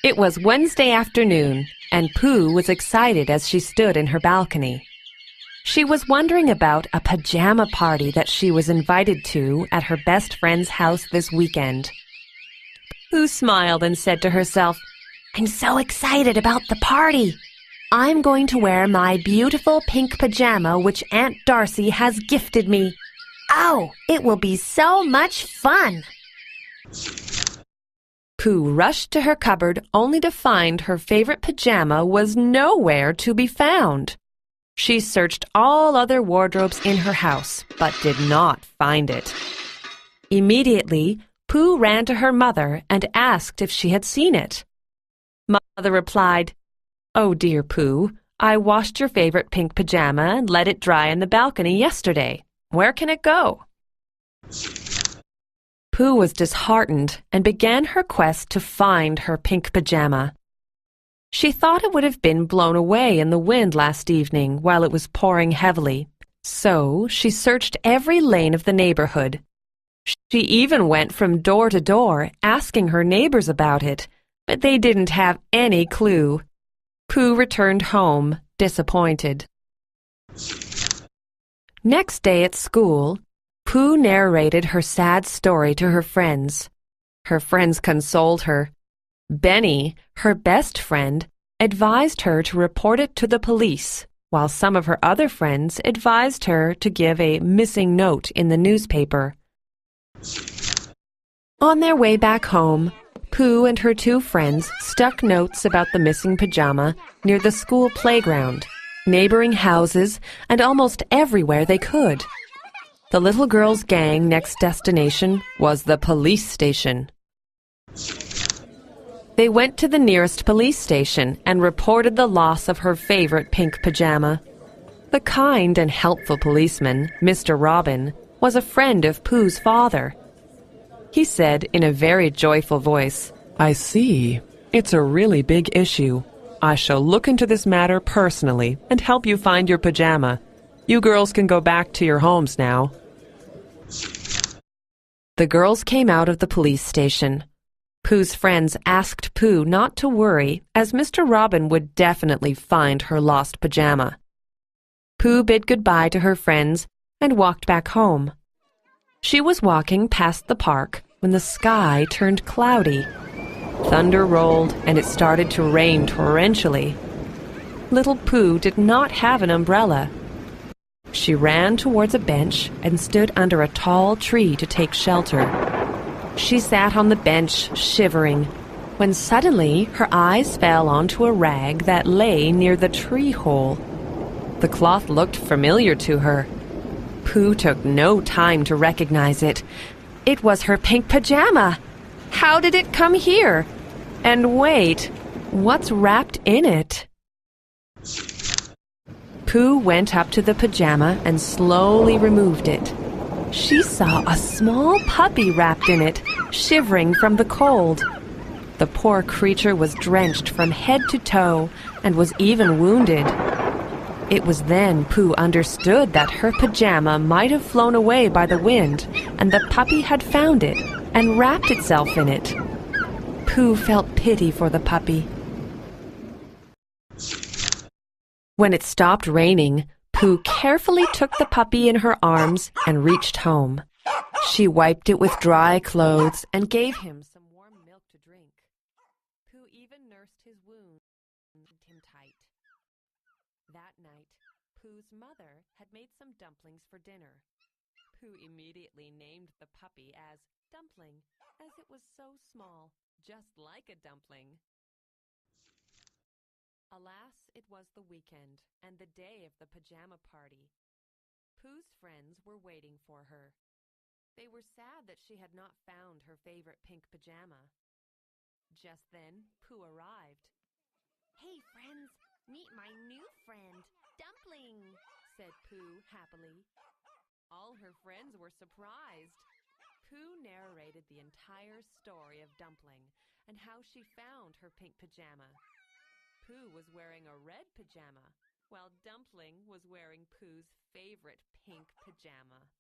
It was Wednesday afternoon, and Pooh was excited as she stood in her balcony. She was wondering about a pajama party that she was invited to at her best friend's house this weekend. Pooh smiled and said to herself, "I'm so excited about the party. I'm going to wear my beautiful pink pajama which Aunt Darcy has gifted me. Oh, it will be so much fun!" Pooh rushed to her cupboard only to find her favorite pajama was nowhere to be found. She searched all other wardrobes in her house, but did not find it. Immediately, Pooh ran to her mother and asked if she had seen it. Mother replied, "Oh dear Pooh, I washed your favorite pink pajama and let it dry in the balcony yesterday. Where can it go?" Pooh was disheartened and began her quest to find her pink pajama. She thought it would have been blown away in the wind last evening while it was pouring heavily, so she searched every lane of the neighborhood. She even went from door to door asking her neighbors about it, but they didn't have any clue. Pooh returned home, disappointed. Next day at school, Pooh narrated her sad story to her friends. Her friends consoled her. Benny, her best friend, advised her to report it to the police, while some of her other friends advised her to give a missing note in the newspaper. On their way back home, Pooh and her two friends stuck notes about the missing pajama near the school playground, neighboring houses, and almost everywhere they could. The little girl's gang next destination was the police station. They went to the nearest police station and reported the loss of her favorite pink pajama. The kind and helpful policeman, Mr. Robin, was a friend of Pooh's father. He said in a very joyful voice, "I see. It's a really big issue. I shall look into this matter personally and help you find your pajama. You girls can go back to your homes now." The girls came out of the police station. Pooh's friends asked Pooh not to worry, as Mr. Robin would definitely find her lost pajama. Pooh bid goodbye to her friends and walked back home. She was walking past the park when the sky turned cloudy. Thunder rolled and it started to rain torrentially. Little Pooh did not have an umbrella. She ran towards a bench and stood under a tall tree to take shelter. She sat on the bench, shivering, when suddenly her eyes fell onto a rag that lay near the tree hole. The cloth looked familiar to her. Pooh took no time to recognize it. It was her pink pajama. How did it come here? And wait, what's wrapped in it? Pooh went up to the pajama and slowly removed it. She saw a small puppy wrapped in it, shivering from the cold. The poor creature was drenched from head to toe and was even wounded. It was then Pooh understood that her pajama might have flown away by the wind, and the puppy had found it and wrapped itself in it. Pooh felt pity for the puppy. When it stopped raining, Pooh carefully took the puppy in her arms and reached home. She wiped it with dry clothes and gave him some warm milk to drink. Pooh even nursed his wound and kept him tight. That night, Pooh's mother had made some dumplings for dinner. Pooh immediately named the puppy as Dumpling, as it was so small, just like a dumpling. Alas, it was the weekend and the day of the pajama party. Pooh's friends were waiting for her. They were sad that she had not found her favorite pink pajama. Just then, Pooh arrived. "Hey, friends, meet my new friend, Dumpling," said Pooh happily. All her friends were surprised. Pooh narrated the entire story of Dumpling and how she found her pink pajama. Pooh was wearing a red pajama, while Dumpling was wearing Pooh's favorite pink pajama.